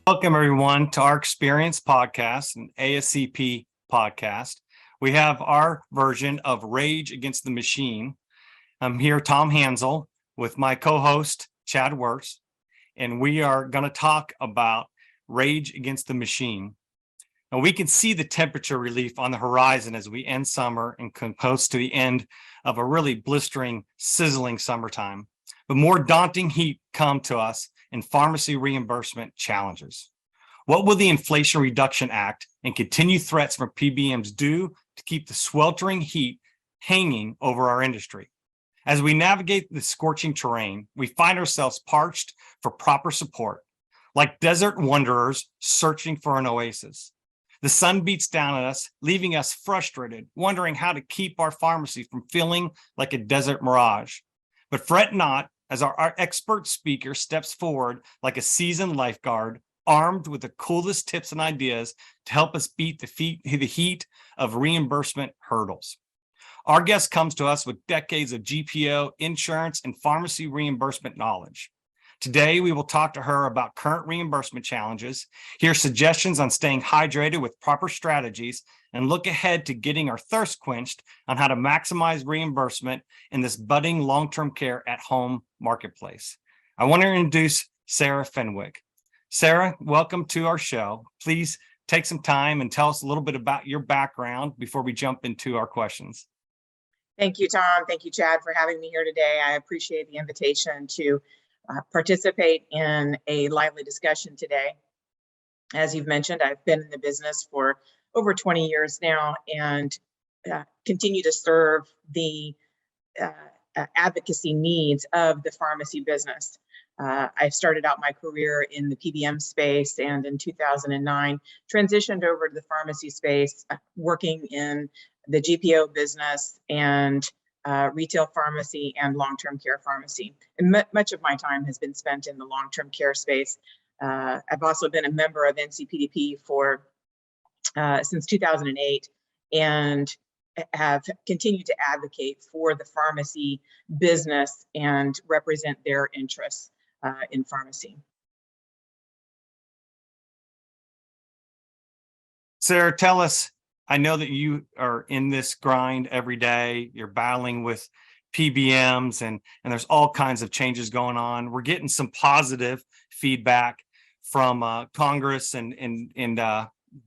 Welcome, everyone, to our Experience podcast, an ASCP podcast. We have our version of Rage Against the Machine. I'm here, Tom Hansel, with my co-host, Chad Wirtz, and we are going to talk about Rage Against the Machine. Now, we can see the temperature relief on the horizon as we end summer and come close to the end of a really blistering, sizzling summertime. But more daunting heat come to us in pharmacy reimbursement challenges. What will the Inflation Reduction Act and continued threats from PBMs do to keep the sweltering heat hanging over our industry? As we navigate the scorching terrain, we find ourselves parched for proper support, like desert wanderers searching for an oasis. The sun beats down at us, leaving us frustrated, wondering how to keep our pharmacy from feeling like a desert mirage. But fret not, as our expert speaker steps forward like a seasoned lifeguard, armed with the coolest tips and ideas to help us beat the heat of reimbursement hurdles. Our guest comes to us with decades of GPO, insurance, and pharmacy reimbursement knowledge. Today, we will talk to her about current reimbursement challenges, hear suggestions on staying hydrated with proper strategies, and look ahead to getting our thirst quenched on how to maximize reimbursement in this budding long-term care at home marketplace. I want to introduce Sarah Fenwick. Sarah, welcome to our show. Please take some time and tell us a little bit about your background before we jump into our questions. Thank you, Tom. Thank you, Chad, for having me here today. I appreciate the invitation to participate in a lively discussion today. As you've mentioned, I've been in the business for over 20 years now and continue to serve the advocacy needs of the pharmacy business. I started out my career in the PBM space and in 2009 transitioned over to the pharmacy space, working in the GPO business and retail pharmacy and long-term care pharmacy. And much of my time has been spent in the long-term care space. I've also been a member of NCPDP since 2008 and have continued to advocate for the pharmacy business and represent their interests in pharmacy. Sarah, tell us, I know that you are in this grind every day. You're battling with PBMs and there's all kinds of changes going on. We're getting some positive feedback from Congress and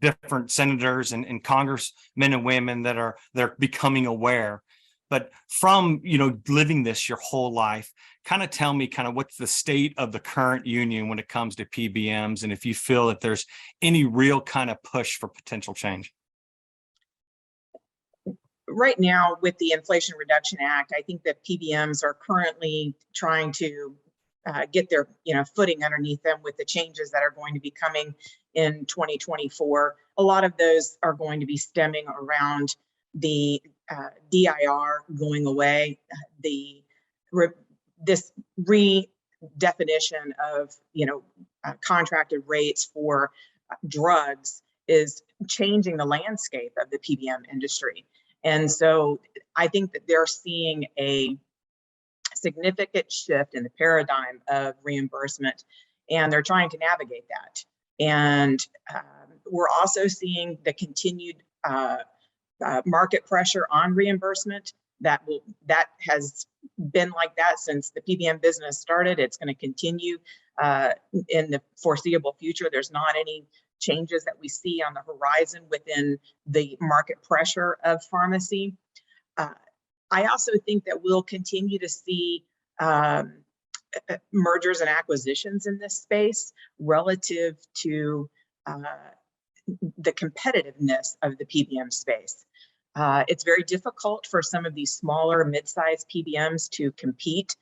different senators and congressmen and women they're becoming aware. But from living this your whole life, kind of tell me what's the state of the current union when it comes to PBMs, and if you feel that there's any real kind of push for potential change. Right now, with the Inflation Reduction Act, I think that PBMs are currently trying to get their footing underneath them with the changes that are going to be coming in 2024. A lot of those are going to be stemming around the DIR going away, this redefinition of contracted rates for drugs is changing the landscape of the PBM industry. And so I think that they're seeing a significant shift in the paradigm of reimbursement, and they're trying to navigate that. And we're also seeing the continued market pressure on reimbursement that has been like that since the PBM business started. It's going to continue in the foreseeable future. There's not any changes that we see on the horizon within the market pressure of pharmacy. I also think that we'll continue to see mergers and acquisitions in this space relative to the competitiveness of the PBM space. It's very difficult for some of these smaller mid-sized PBMs to compete.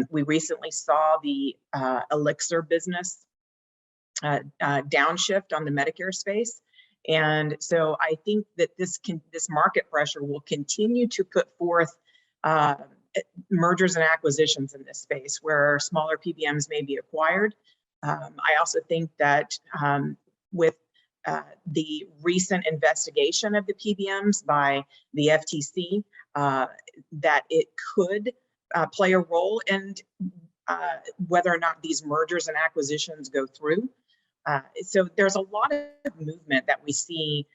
We recently saw the Elixir business downshift on the Medicare space. And so I think that this market pressure will continue to put forth mergers and acquisitions in this space where smaller PBMs may be acquired. I also think that with the recent investigation of the PBMs by the FTC, that it could play a role in whether or not these mergers and acquisitions go through. So there's a lot of movement that we see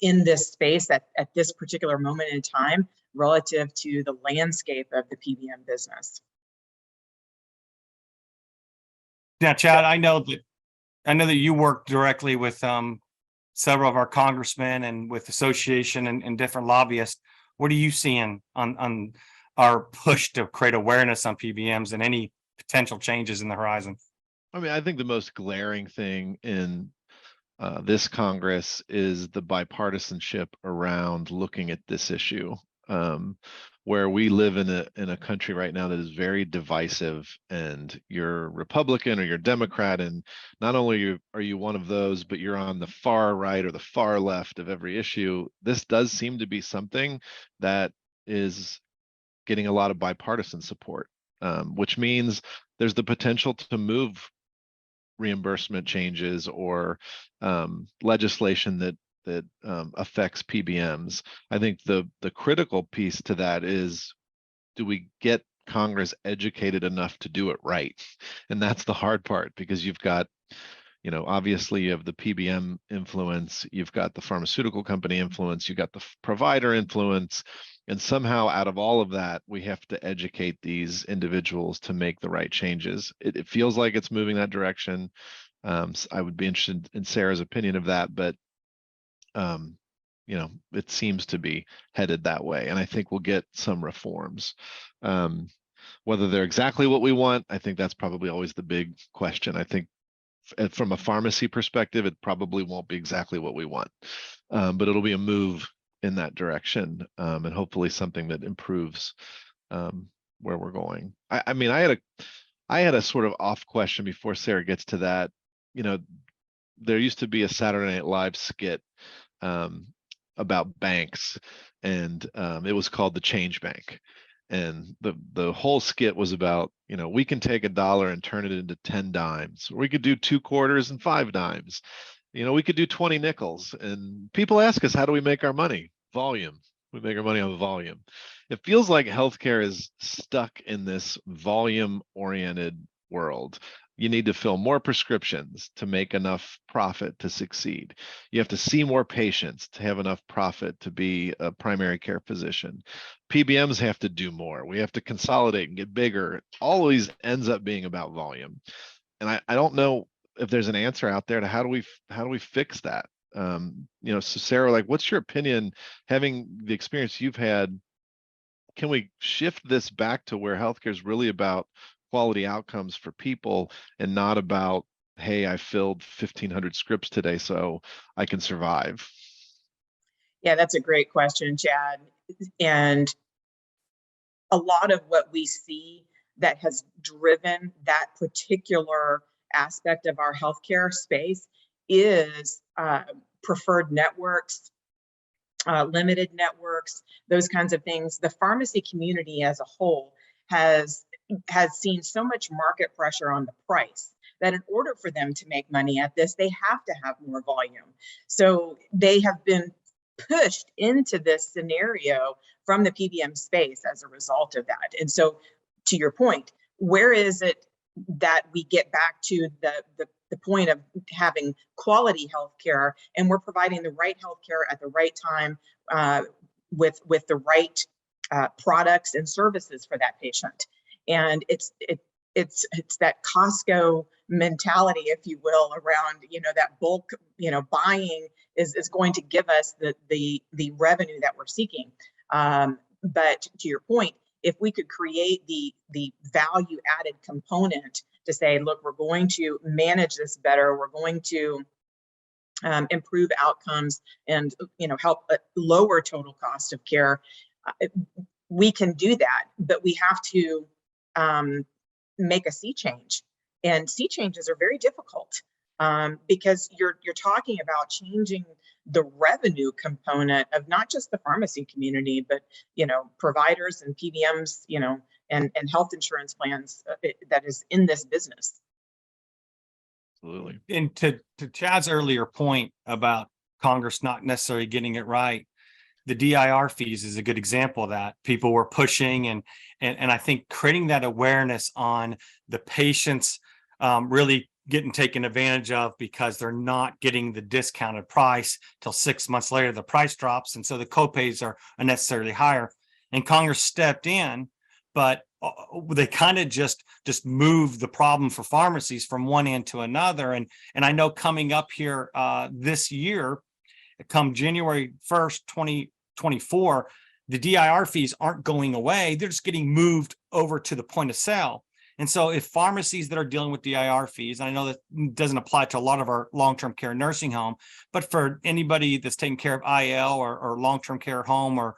in this space at this particular moment in time relative to the landscape of the PBM business. Now, Chad, I know that you work directly with several of our congressmen and with association and different lobbyists. What are you seeing on our push to create awareness on PBMs and any potential changes in the horizon? I mean, I think the most glaring thing in this Congress is the bipartisanship around looking at this issue, where we live in a country right now that is very divisive, and you're Republican or you're Democrat, and not only are you one of those, but you're on the far right or the far left of every issue. This does seem to be something that is getting a lot of bipartisan support, which means there's the potential to move reimbursement changes or legislation that affects PBMs. I think the critical piece to that is, do we get Congress educated enough to do it right? And that's the hard part, because you've got, obviously you have the PBM influence, you've got the pharmaceutical company influence, you've got the provider influence, and somehow out of all of that, we have to educate these individuals to make the right changes. It feels like it's moving that direction. So I would be interested in Sarah's opinion of that, but it seems to be headed that way, and I think we'll get some reforms. Whether they're exactly what we want, I think that's probably always the big question. I think from a pharmacy perspective, it probably won't be exactly what we want, but it'll be a move in that direction, and hopefully something that improves where we're going. I mean, I had a sort of off question before Sarah gets to that. There used to be a Saturday Night Live skit about banks, and it was called the Change Bank. And the whole skit was about, we can take $1 and turn it into 10 dimes. We could do 2 quarters and 5 dimes. We could do 20 nickels. And people ask us, how do we make our money? Volume. We make our money on volume. It feels like healthcare is stuck in this volume-oriented world. You need to fill more prescriptions to make enough profit to succeed. You have to see more patients to have enough profit to be a primary care physician. PBMs have to do more. We have to consolidate and get bigger. Always ends up being about volume. And I don't know if there's an answer out there to how do we fix that? So Sarah, what's your opinion, having the experience you've had? Can we shift this back to where healthcare is really about quality outcomes for people and not about, hey, I filled 1,500 scripts today, so I can survive? Yeah, that's a great question, Chad. And a lot of what we see that has driven that particular aspect of our healthcare space is preferred networks, limited networks, those kinds of things. The pharmacy community as a whole has seen so much market pressure on the price that in order for them to make money at this, they have to have more volume. So they have been pushed into this scenario from the PBM space as a result of that. And so, to your point, where is it that we get back to the point of having quality healthcare, and we're providing the right healthcare at the right time with the right products and services for that patient? And it's that Costco mentality, if you will, around that bulk buying is going to give us the revenue that we're seeking. But to your point, if we could create the value added component to say, look, we're going to manage this better, we're going to improve outcomes and help lower total cost of care, we can do that. But we have to make a sea change, and sea changes are very difficult because you're talking about changing the revenue component of not just the pharmacy community, but providers and PBMs, and health insurance plans that is in this business. Absolutely. And to Chad's earlier point about Congress not necessarily getting it right, the DIR fees is a good example of that. People were pushing and I think creating that awareness on the patients really getting taken advantage of because they're not getting the discounted price till 6 months later, the price drops. And so the copays are unnecessarily higher. And Congress stepped in, but they kind of just moved the problem for pharmacies from one end to another. And I know coming up here this year, come January 1st, 2024, the DIR fees aren't going away. They're just getting moved over to the point of sale. And so if pharmacies that are dealing with DIR fees, I know that doesn't apply to a lot of our long-term care nursing home, but for anybody that's taking care of IL or long-term care home or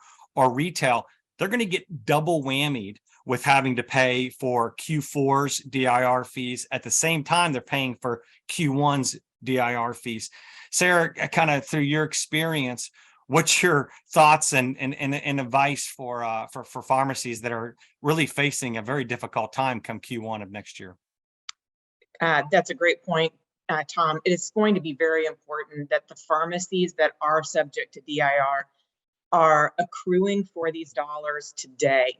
retail, they're going to get double whammied with having to pay for Q4's DIR fees at the same time they're paying for Q1's DIR fees. Sarah, kind of through your experience, what's your thoughts and advice for pharmacies that are really facing a very difficult time come Q1 of next year? That's a great point, Tom. It is going to be very important that the pharmacies that are subject to DIR are accruing for these dollars today.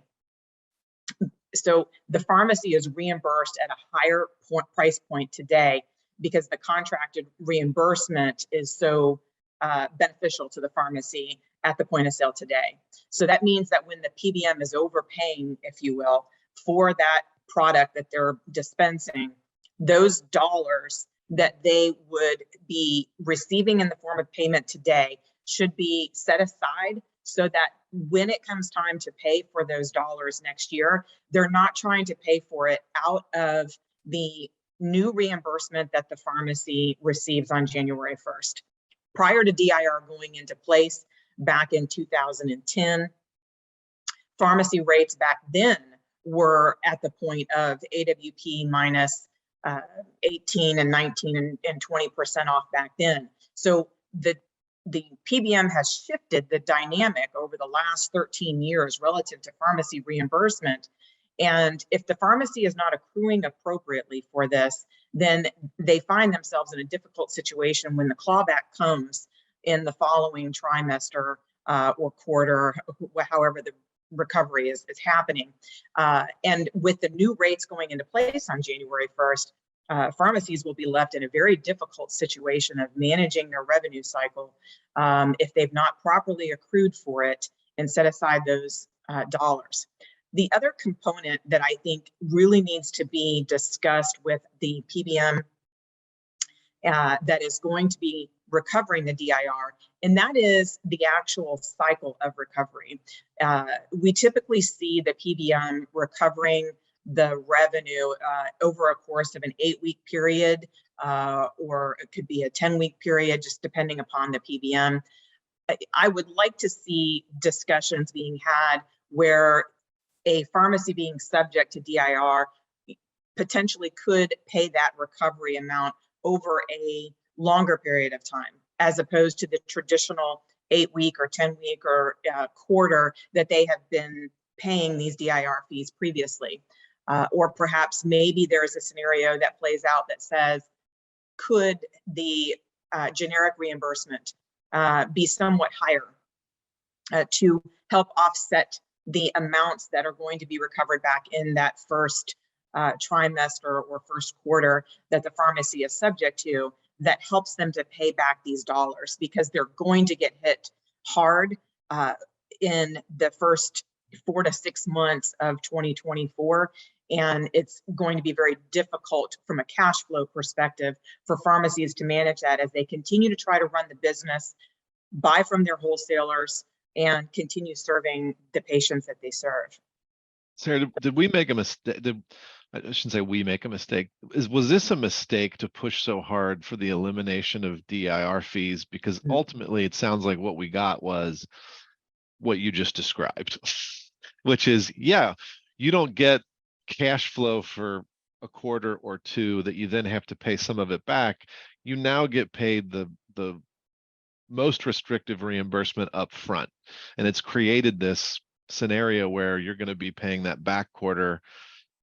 So the pharmacy is reimbursed at a higher price point today because the contracted reimbursement is so beneficial to the pharmacy at the point of sale today. So that means that when the PBM is overpaying, if you will, for that product that they're dispensing, those dollars that they would be receiving in the form of payment today should be set aside so that when it comes time to pay for those dollars next year, they're not trying to pay for it out of the new reimbursement that the pharmacy receives on January 1st. Prior to DIR going into place back in 2010, pharmacy rates back then were at the point of AWP minus 18 and 19 and 20% off back then. So the PBM has shifted the dynamic over the last 13 years relative to pharmacy reimbursement. And if the pharmacy is not accruing appropriately for this, then they find themselves in a difficult situation when the clawback comes in the following trimester or quarter, however the recovery is happening. And with the new rates going into place on January 1st, pharmacies will be left in a very difficult situation of managing their revenue cycle if they've not properly accrued for it and set aside those dollars. The other component that I think really needs to be discussed with the PBM that is going to be recovering the DIR, and that is the actual cycle of recovery. We typically see the PBM recovering the revenue over a course of an 8-week period, or it could be a 10-week period, just depending upon the PBM. I would like to see discussions being had where a pharmacy being subject to DIR potentially could pay that recovery amount over a longer period of time, as opposed to the traditional 8-week or 10-week or quarter that they have been paying these DIR fees previously. Or perhaps maybe there's a scenario that plays out that says, could the generic reimbursement be somewhat higher to help offset the amounts that are going to be recovered back in that first trimester or first quarter that the pharmacy is subject to, that helps them to pay back these dollars, because they're going to get hit hard in the first 4 to 6 months of 2024. And it's going to be very difficult from a cash flow perspective for pharmacies to manage that as they continue to try to run the business, buy from their wholesalers, and continue serving the patients that they serve. Sarah, did we make a mistake? I shouldn't say we make a mistake. Was this a mistake to push so hard for the elimination of DIR fees? Because ultimately it sounds like what we got was what you just described, which is, yeah, you don't get cash flow for a quarter or two that you then have to pay some of it back. You now get paid the most restrictive reimbursement up front. And it's created this scenario where you're going to be paying that back quarter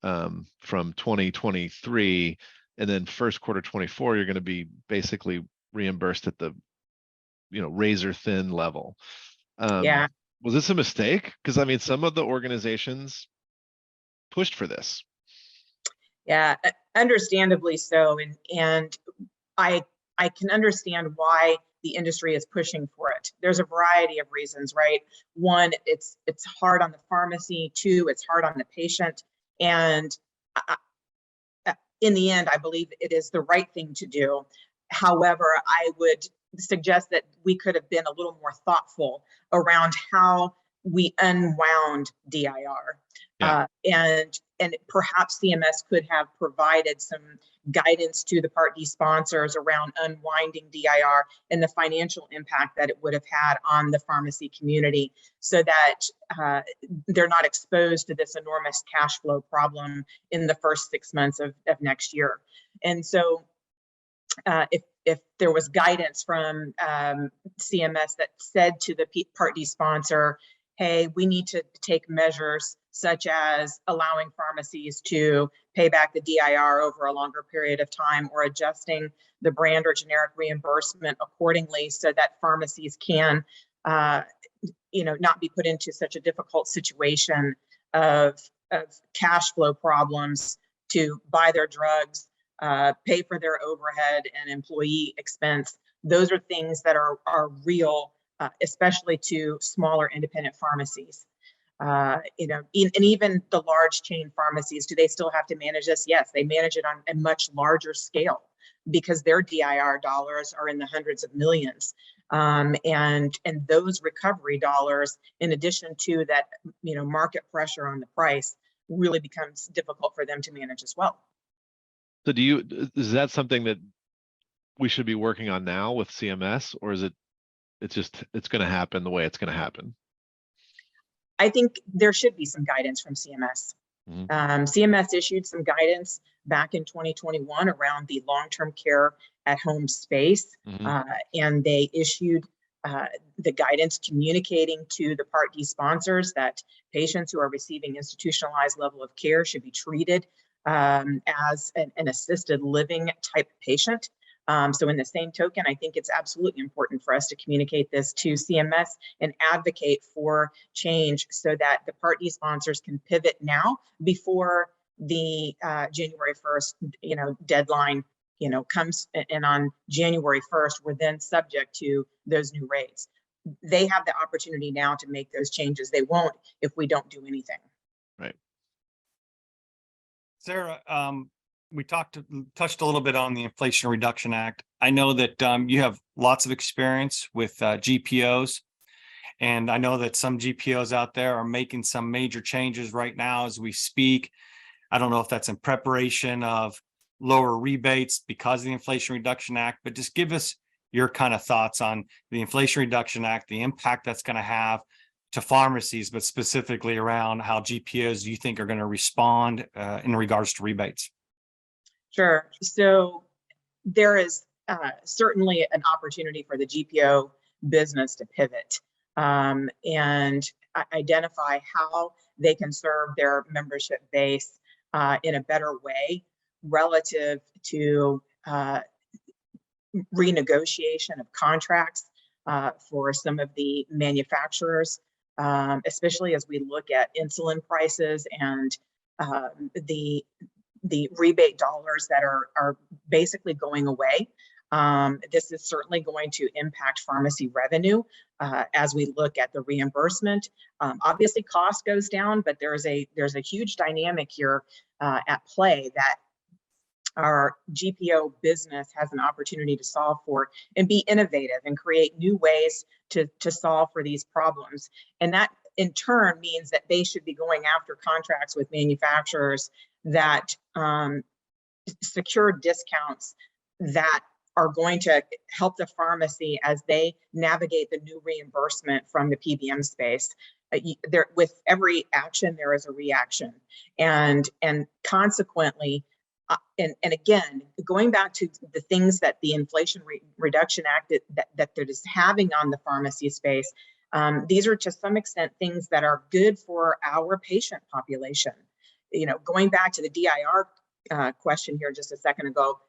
from 2023, and then first quarter 24, you're going to be basically reimbursed at the, razor thin level. Yeah. Was this a mistake? Because I mean, some of the organizations pushed for this. Yeah, Understandably so, and I can understand why the industry is pushing for it. There's a variety of reasons, right? One, it's hard on the pharmacy. Two, it's hard on the patient. And in the end, I believe it is the right thing to do. However, I would suggest that we could have been a little more thoughtful around how we unwound DIR. Yeah. And perhaps CMS could have provided some guidance to the Part D sponsors around unwinding DIR and the financial impact that it would have had on the pharmacy community, so that they're not exposed to this enormous cash flow problem in the first 6 months of next year. And so if there was guidance from CMS that said to the Part D sponsor, hey, we need to take measures such as allowing pharmacies to pay back the DIR over a longer period of time, or adjusting the brand or generic reimbursement accordingly, so that pharmacies can, not be put into such a difficult situation of cash flow problems to buy their drugs, pay for their overhead and employee expense. Those are things that are real, especially to smaller independent pharmacies. And even the large chain pharmacies, do they still have to manage this? Yes, they manage it on a much larger scale because their DIR dollars are in the hundreds of millions. And those recovery dollars, in addition to that, market pressure on the price, really becomes difficult for them to manage as well. So is that something that we should be working on now with CMS, or is it's going to happen the way it's going to happen? I think there should be some guidance from CMS. Mm-hmm. CMS issued some guidance back in 2021 around the long-term care at home space. Mm-hmm. And they issued the guidance communicating to the Part D sponsors that patients who are receiving institutionalized level of care should be treated as an assisted living type patient. So in the same token, I think it's absolutely important for us to communicate this to CMS and advocate for change, so that the Part D sponsors can pivot now before the January 1st, deadline, comes. And on January 1st, we're then subject to those new rates. They have the opportunity now to make those changes. They won't if we don't do anything. Right. Sarah, we touched a little bit on the Inflation Reduction Act. I know that you have lots of experience with GPOs, and I know that some GPOs out there are making some major changes right now as we speak. I don't know if that's in preparation of lower rebates because of the Inflation Reduction Act, but just give us your kind of thoughts on the Inflation Reduction Act, the impact that's going to have to pharmacies, but specifically around how GPOs you think are going to respond in regards to rebates. Sure. So there is certainly an opportunity for the GPO business to pivot and identify how they can serve their membership base in a better way relative to renegotiation of contracts for some of the manufacturers, especially as we look at insulin prices and the rebate dollars that are basically going away. This is certainly going to impact pharmacy revenue as we look at the reimbursement. Obviously, cost goes down, but there's a huge dynamic here at play that our GPO business has an opportunity to solve for and be innovative and create new ways to solve for these problems. And that in turn means that they should be going after contracts with manufacturers that secure discounts that are going to help the pharmacy as they navigate the new reimbursement from the PBM space. With every action, there is a reaction. And consequently, and again, going back to the things that the Inflation Reduction Act that is having on the pharmacy space, these are to some extent things that are good for our patient population. Going back to the DIR question here just a second ago,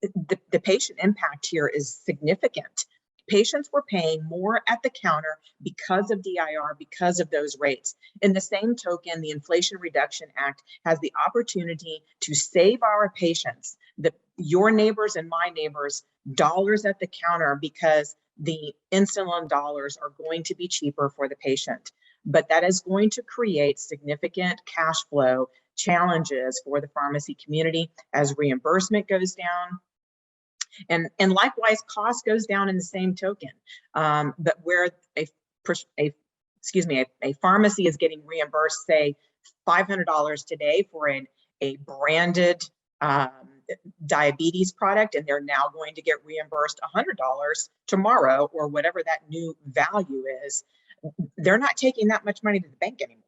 the patient impact here is significant. patients were paying more at the counter because of DIR, because of those rates. In the same token, the Inflation Reduction Act has the opportunity to save our patients, your neighbors and my neighbors, dollars at the counter, because the insulin dollars are going to be cheaper for the patient. But that is going to create significant cash flow challenges for the pharmacy community as reimbursement goes down. And likewise, cost goes down in the same token. But where a pharmacy is getting reimbursed, say, $500 today for a branded diabetes product, and they're now going to get reimbursed $100 tomorrow, or whatever that new value is, they're not taking that much money to the bank anymore.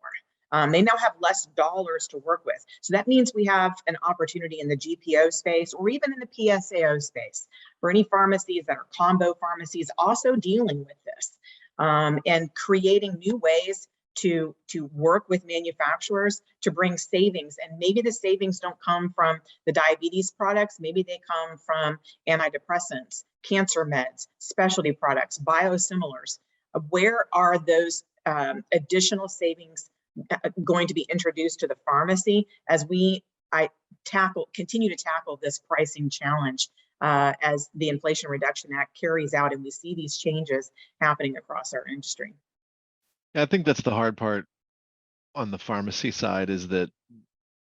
They now have less dollars to work with. So that means we have an opportunity in the GPO space, or even in the PSAO space, for any pharmacies that are combo pharmacies also dealing with this, and creating new ways to work with manufacturers to bring savings. And maybe the savings don't come from the diabetes products, maybe they come from antidepressants, cancer meds, specialty products, biosimilars. Where are those additional savings going to be introduced to the pharmacy as I continue to tackle this pricing challenge as the Inflation Reduction Act carries out and we see these changes happening across our industry? I think that's the hard part on the pharmacy side, is that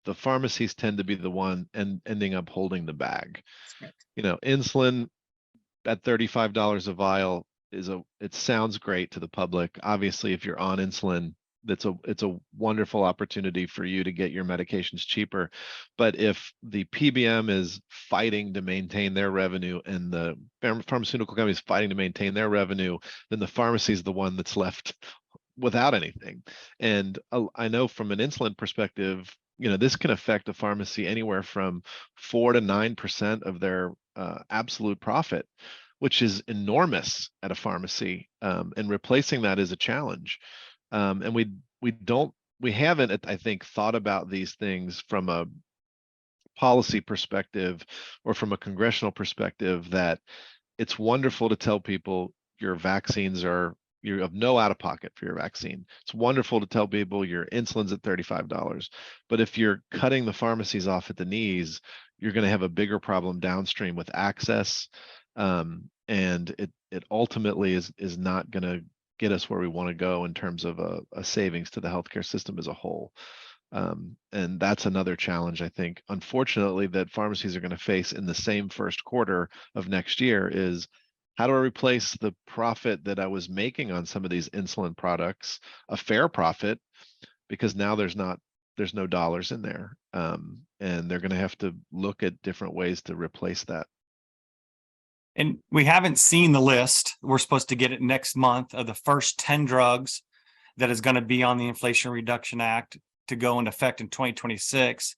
the pharmacies tend to be the one ending up holding the bag. Right. You know, insulin at $35 a vial it sounds great to the public. Obviously, if you're on insulin, it's a wonderful opportunity for you to get your medications cheaper. But if the PBM is fighting to maintain their revenue and the pharmaceutical company is fighting to maintain their revenue, then the pharmacy is the one that's left without anything. And I know from an insulin perspective, you know, this can affect a pharmacy anywhere from 4 to 9% of their absolute profit, which is enormous at a pharmacy. And replacing that is a challenge. And we haven't, I think, thought about these things from a policy perspective or from a congressional perspective, that it's wonderful to tell people your vaccines you have no out of pocket for your vaccine. It's wonderful to tell people your insulin's at $35. But if you're cutting the pharmacies off at the knees, you're going to have a bigger problem downstream with access. And it ultimately is not going to get us where we want to go in terms of a savings to the healthcare system as a whole. And that's another challenge, I think, unfortunately, that pharmacies are going to face in the same first quarter of next year, is how do I replace the profit that I was making on some of these insulin products, a fair profit, because now there's no dollars in there. And they're going to have to look at different ways to replace that. And we haven't seen the list. We're supposed to get it next month of the first 10 drugs that is going to be on the Inflation Reduction Act to go into effect in 2026.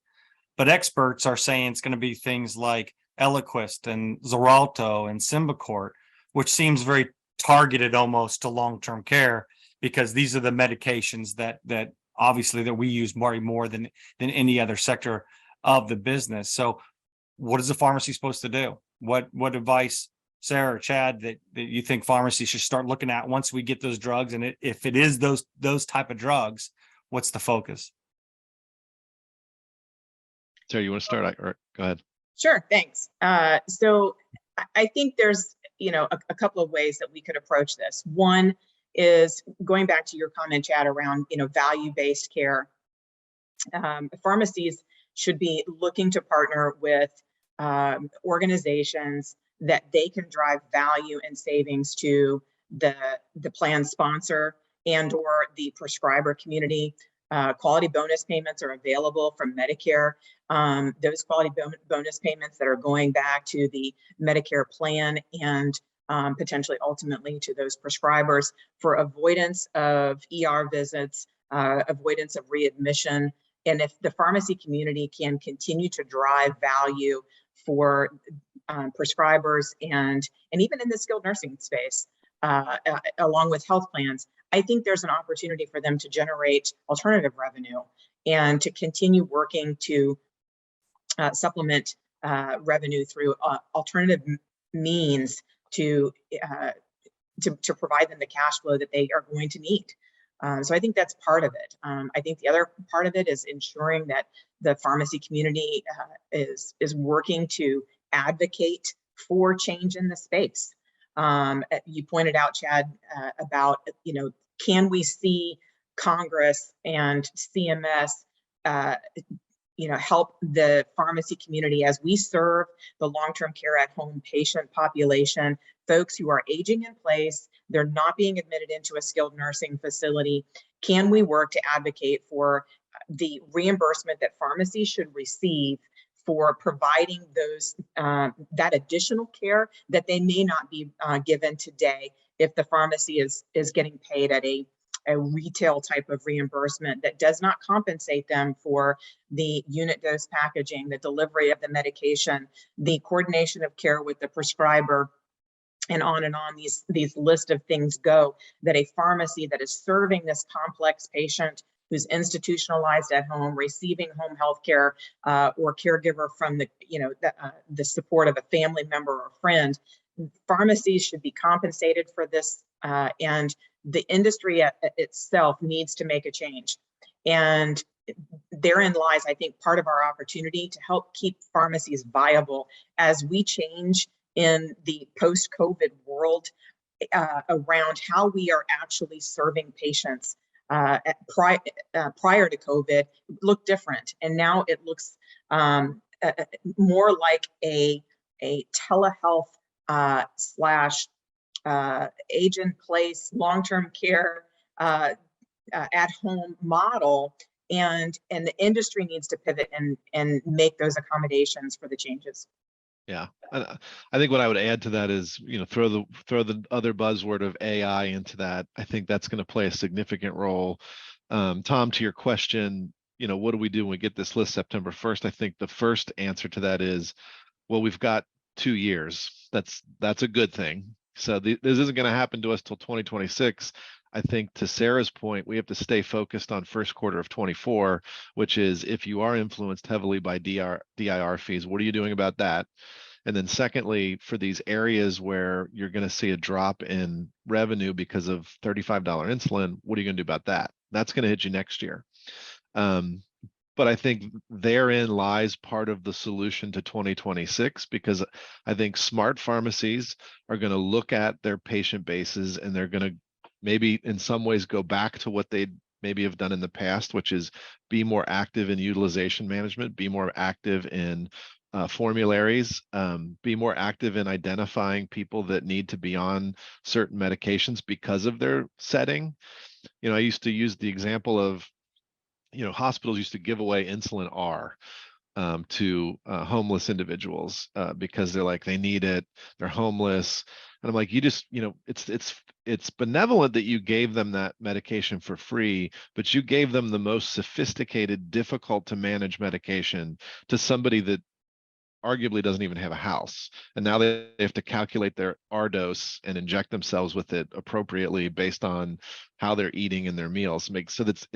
But experts are saying it's going to be things like Eliquis and Xarelto and Symbicort, which seems very targeted almost to long-term care, because these are the medications that obviously that we use more than any other sector of the business. So what is the pharmacy supposed to do? What advice, Sarah or Chad, that you think pharmacies should start looking at once we get those drugs? And if it is those type of drugs, what's the focus? Sarah, you want to start? Or go ahead. Sure, thanks. So I think there's a couple of ways that we could approach this. One is going back to your comment, Chad, around value-based care. Pharmacies should be looking to partner with organizations that they can drive value and savings to the plan sponsor and or the prescriber community. Quality bonus payments are available from Medicare. Those quality bonus payments that are going back to the Medicare plan and potentially ultimately to those prescribers for avoidance of ER visits, avoidance of readmission. And if the pharmacy community can continue to drive value for prescribers and even in the skilled nursing space, along with health plans, I think there's an opportunity for them to generate alternative revenue and to continue working to supplement revenue through alternative means to to provide them the cash flow that they are going to need. So I think that's part of it. I think the other part of it is ensuring that the pharmacy community is working to advocate for change in the space. You pointed out, Chad, about, can we see Congress and CMS, help the pharmacy community as we serve the long-term care at home patient population, folks who are aging in place, they're not being admitted into a skilled nursing facility. Can we work to advocate for the reimbursement that pharmacies should receive for providing those that additional care that they may not be given today if the pharmacy is getting paid at a retail type of reimbursement that does not compensate them for the unit dose packaging, the delivery of the medication, the coordination of care with the prescriber, and on these list of things go, that a pharmacy that is serving this complex patient who's institutionalized at home, receiving home health care or caregiver from the support of a family member or friend, pharmacies should be compensated for this, and the industry itself needs to make a change. And therein lies, I think, part of our opportunity to help keep pharmacies viable as we change in the post-COVID world around how we are actually serving patients. Prior to COVID looked different, and now it looks more like a telehealth slash age in place long-term care at home model, and the industry needs to pivot and make those accommodations for the changes. Yeah, I think what I would add to that is, throw the other buzzword of AI into that. I think that's going to play a significant role. Tom, to your question, what do we do when we get this list September 1st? I think the first answer to that is, well, we've got 2 years. That's a good thing. So this isn't going to happen to us till 2026. I think, to Sarah's point, we have to stay focused on first quarter of 24, which is, if you are influenced heavily by DIR fees, what are you doing about that? And then secondly, for these areas where you're going to see a drop in revenue because of $35 insulin, what are you going to do about that? That's going to hit you next year. But I think therein lies part of the solution to 2026, because I think smart pharmacies are going to look at their patient bases, and they're going to maybe in some ways go back to what they maybe have done in the past, which is be more active in utilization management, be more active in formularies, be more active in identifying people that need to be on certain medications because of their setting. I used to use the example of, hospitals used to give away insulin R to homeless individuals because they're like, they need it, they're homeless. And I'm like, you just, it's benevolent that you gave them that medication for free, but you gave them the most sophisticated, difficult to manage medication to somebody that arguably doesn't even have a house. And now they have to calculate their R dose and inject themselves with it appropriately based on how they're eating in their meals. So that's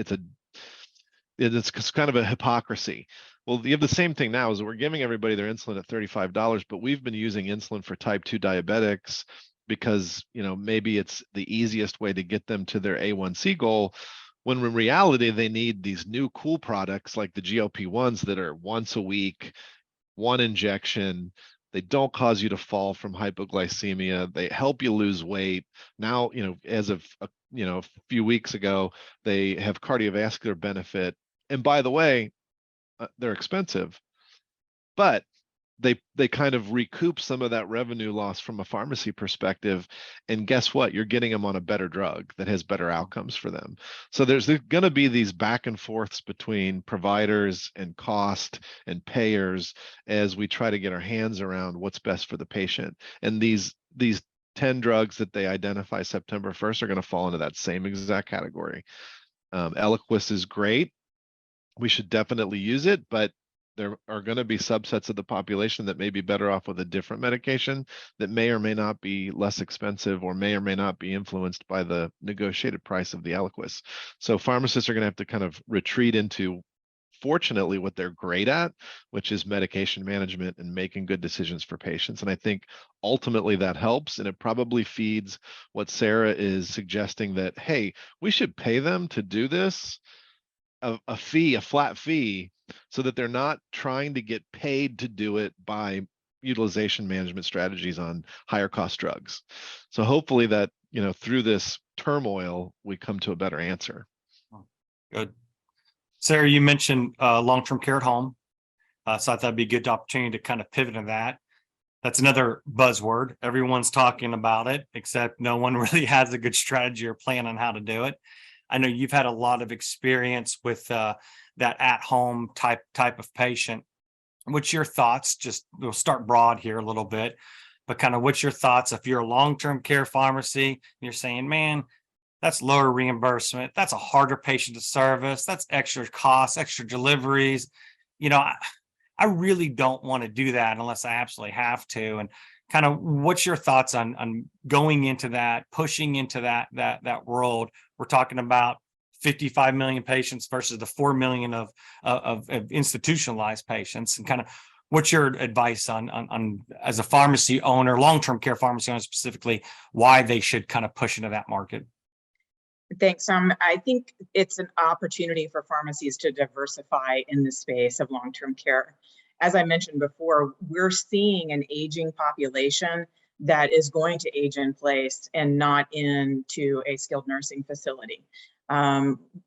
it's kind of a hypocrisy. Well, you have the same thing now, is we're giving everybody their insulin at $35, but we've been using insulin for type 2 diabetics because, maybe it's the easiest way to get them to their A1C goal, when in reality, they need these new cool products like the GLP-1s that are once a week, one injection. They don't cause you to fall from hypoglycemia. They help you lose weight. Now, as of a few weeks ago, they have cardiovascular benefit. And by the way, they're expensive, but they kind of recoup some of that revenue loss from a pharmacy perspective. And guess what? You're getting them on a better drug that has better outcomes for them. So there's going to be these back and forths between providers and cost and payers as we try to get our hands around what's best for the patient. And these 10 drugs that they identify September 1st are going to fall into that same exact category. Eliquis is great. We should definitely use it, but there are going to be subsets of the population that may be better off with a different medication that may or may not be less expensive, or may not be influenced by the negotiated price of the Eliquis. So pharmacists are going to have to kind of retreat into unfortunately what they're great at, which is medication management and making good decisions for patients. And I think ultimately that helps, and it probably feeds what Sarah is suggesting, that, hey, we should pay them to do this, a fee, a flat fee, so that they're not trying to get paid to do it by utilization management strategies on higher cost drugs. So hopefully that, through this turmoil, we come to a better answer. Good. Sarah, you mentioned long-term care at home. So I thought that'd be a good opportunity to kind of pivot to that. That's another buzzword. Everyone's talking about it, except no one really has a good strategy or plan on how to do it. I know you've had a lot of experience with that at-home type of patient. What's your thoughts? Just we'll start broad here a little bit, but kind of what's your thoughts if you're a long-term care pharmacy and you're saying, man, that's lower reimbursement, that's a harder patient to service, that's extra costs, extra deliveries. I really don't want to do that unless I absolutely have to. And kind of what's your thoughts on going into that, pushing into that world? We're talking about 55 million patients versus the 4 million of institutionalized patients, and kind of what's your advice on as a pharmacy owner, long-term care pharmacy owner specifically, why they should kind of push into that market? Thanks. I think it's an opportunity for pharmacies to diversify in the space of long-term care. As I mentioned before, we're seeing an aging population that is going to age in place and not into a skilled nursing facility.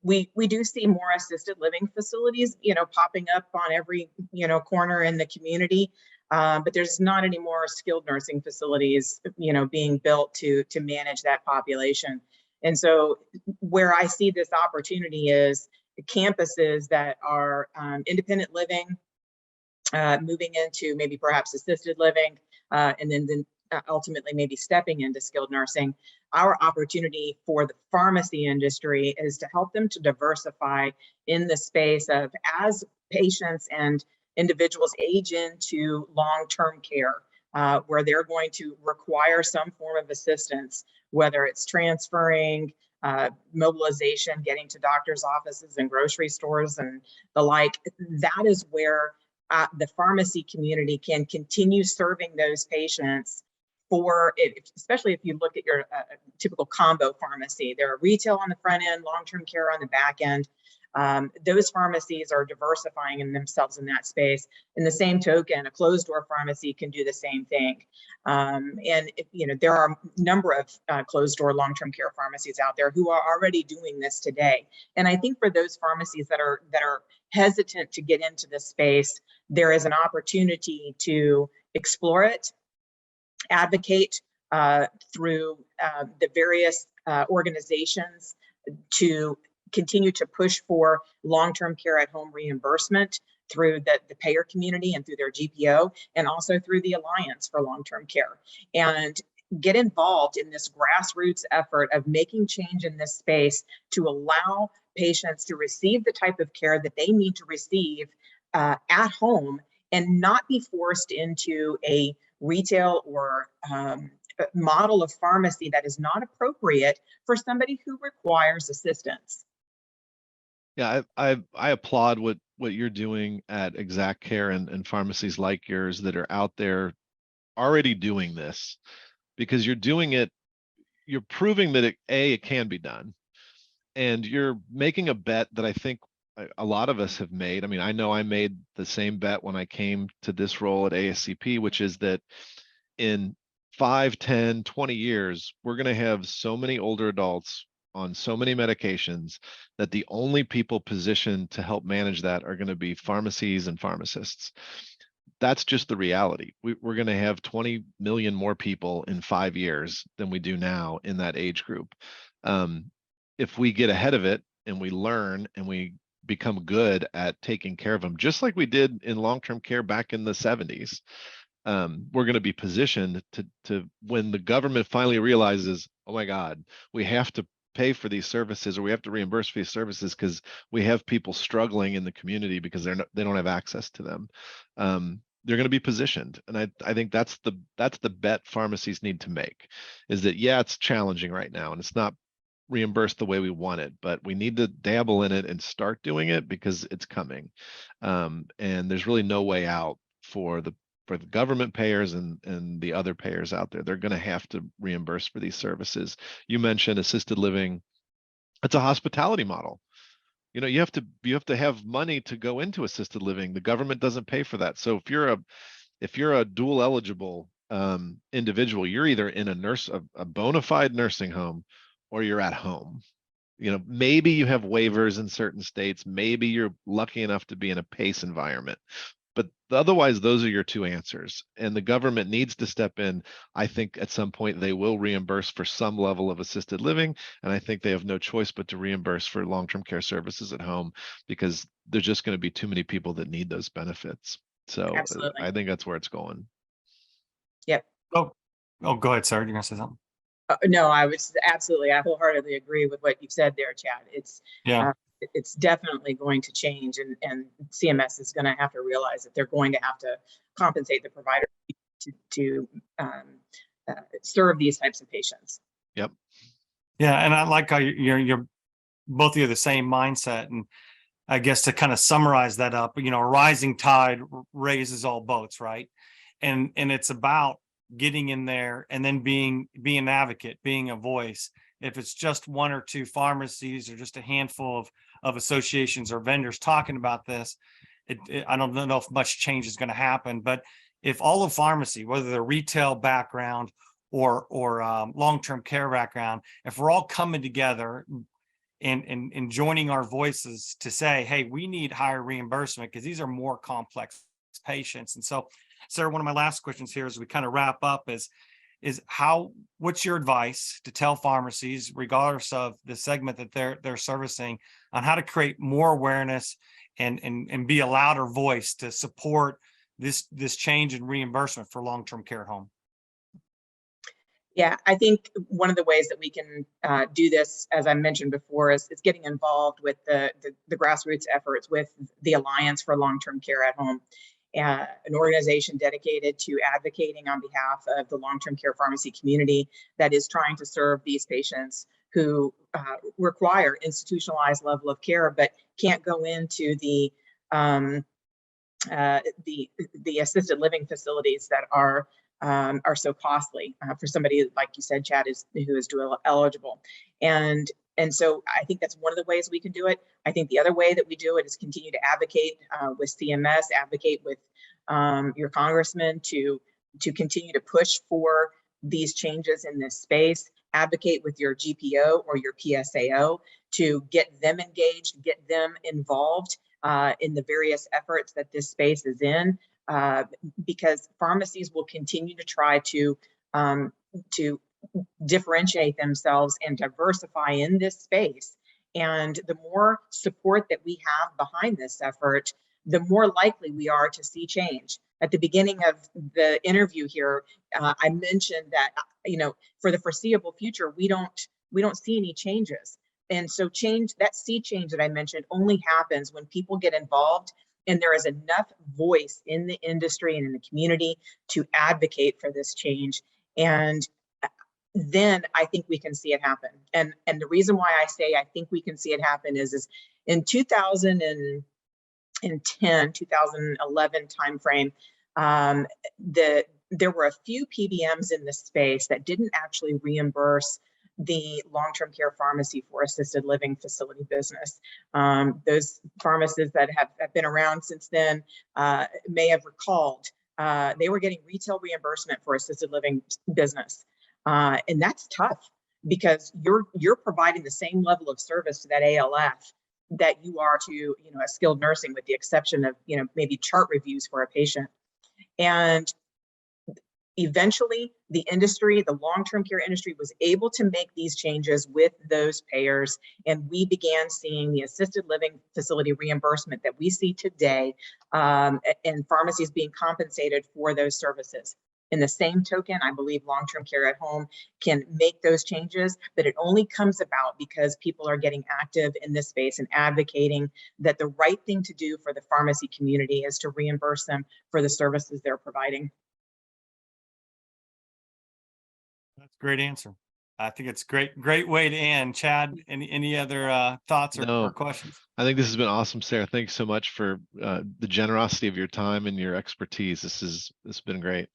We do see more assisted living facilities, popping up on every, corner in the community. But there's not any more skilled nursing facilities, being built to manage that population. And so where I see this opportunity is campuses that are independent living, moving into maybe perhaps assisted living, and then ultimately maybe stepping into skilled nursing. Our opportunity for the pharmacy industry is to help them to diversify in the space of, as patients and individuals age into long-term care, where they're going to require some form of assistance, whether it's transferring, mobilization, getting to doctor's offices and grocery stores and the like. That is where the pharmacy community can continue serving those patients for it, especially if you look at your typical combo pharmacy. There are retail on the front end, long-term care on the back end. Those pharmacies are diversifying in themselves in that space. In the same token, a closed door pharmacy can do the same thing. There are a number of closed door long-term care pharmacies out there who are already doing this today. And I think for those pharmacies that are hesitant to get into this space, there is an opportunity to explore it, advocate through the various organizations to continue to push for long-term care at home reimbursement through the payer community and through their GPO, and also through the Alliance for Long-Term Care, and get involved in this grassroots effort of making change in this space to allow patients to receive the type of care that they need to receive at home, and not be forced into a retail or model of pharmacy that is not appropriate for somebody who requires assistance. Yeah, I applaud what you're doing at Exact Care and pharmacies like yours that are out there already doing this, because you're doing it, you're proving that it can be done, and you're making a bet that I think a lot of us have made. I mean, I know I made the same bet when I came to this role at ASCP, which is that in 5, 10, 20 years, we're going to have so many older adults on so many medications that the only people positioned to help manage that are going to be pharmacies and pharmacists. That's just the reality. We're going to have 20 million more people in 5 years than we do now in that age group. If we get ahead of it and we learn and we become good at taking care of them, just like we did in long-term care back in the 70s, we're going to be positioned to when the government finally realizes, oh my God, we have to pay for these services, or we have to reimburse for these services because we have people struggling in the community because they don't have access to them. They're going to be positioned, and I think that's the bet pharmacies need to make, is that, yeah, it's challenging right now, and it's not reimbursed the way we want it, but we need to dabble in it and start doing it because it's coming. And there's really no way out for the government payers and the other payers out there. They're going to have to reimburse for these services. You mentioned assisted living. It's a hospitality model. You know, you have to have money to go into assisted living. The government doesn't pay for that. So if you're a dual eligible individual, you're either in a bona fide nursing home, or you're at home. You know, maybe you have waivers in certain states. Maybe you're lucky enough to be in a PACE environment. But otherwise, those are your two answers. And the government needs to step in. I think at some point they will reimburse for some level of assisted living. And I think they have no choice but to reimburse for long-term care services at home, because there's just going to be too many people that need those benefits. So Absolutely. I think that's where it's going. Yep. Oh, go ahead, sir. You're gonna say something? No, I wholeheartedly agree with what you've said there, Chad. Yeah. It's definitely going to change, and CMS is going to have to realize that they're going to have to compensate the provider to serve these types of patients. Yep. Yeah, and I like how you're both of you the same mindset, and I guess to kind of summarize that up, a rising tide raises all boats, right? And it's about getting in there and then being an advocate, being a voice. If it's just one or two pharmacies or just a handful of associations or vendors talking about this, I don't know if much change is going to happen. But if all of pharmacy, whether they're retail background or long-term care background, if we're all coming together and joining our voices to say, hey, we need higher reimbursement because these are more complex patients. And so, sir, one of my last questions here as we kind of wrap up is what's your advice to tell pharmacies, regardless of the segment that they're servicing, on how to create more awareness and be a louder voice to support this change in reimbursement for long-term care at home? Yeah, I think one of the ways that we can do this, as I mentioned before, is getting involved with the grassroots efforts with the Alliance for Long-Term Care at Home, an organization dedicated to advocating on behalf of the long-term care pharmacy community that is trying to serve these patients who require institutionalized level of care, but can't go into the assisted living facilities that are so costly for somebody like you said, Chad, who is dual eligible. And so I think that's one of the ways we can do it. I think the other way that we do it is continue to advocate with CMS, advocate with your congressman to continue to push for these changes in this space, advocate with your GPO or your PSAO to get them engaged, get them involved in the various efforts that this space is in, because pharmacies will continue to try to differentiate themselves and diversify in this space. And the more support that we have behind this effort, the more likely we are to see change. At the beginning of the interview here, I mentioned that for the foreseeable future, we don't see any changes. And so that sea change that I mentioned only happens when people get involved and there is enough voice in the industry and in the community to advocate for this change. And then I think we can see it happen. And the reason why I say I think we can see it happen is in 2010, 2011 timeframe, there were a few PBMs in the space that didn't actually reimburse the long-term care pharmacy for assisted living facility business. Those pharmacists that have been around since then may have recalled they were getting retail reimbursement for assisted living business. And that's tough because you're providing the same level of service to that ALF that you are to a skilled nursing, with the exception of maybe chart reviews for a patient. And eventually the long-term care industry was able to make these changes with those payers, and we began seeing the assisted living facility reimbursement that we see today, and pharmacies being compensated for those services. In the same token, I believe long-term care at home can make those changes, but it only comes about because people are getting active in this space and advocating that the right thing to do for the pharmacy community is to reimburse them for the services they're providing. That's a great answer. I think it's great way to end. Chad, any other thoughts or No, questions? I think this has been awesome, Sarah. Thanks so much for the generosity of your time and your expertise. This has been great.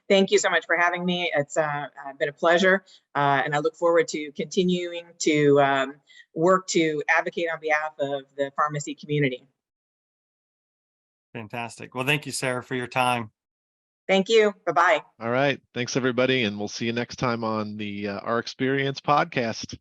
Thank you so much for having me. It's been a pleasure, and I look forward to continuing to work to advocate on behalf of the pharmacy community. Fantastic. Well, thank you, Sarah, for your time. Thank you. Bye-bye. All right. Thanks, everybody. And we'll see you next time on the Our Experience podcast.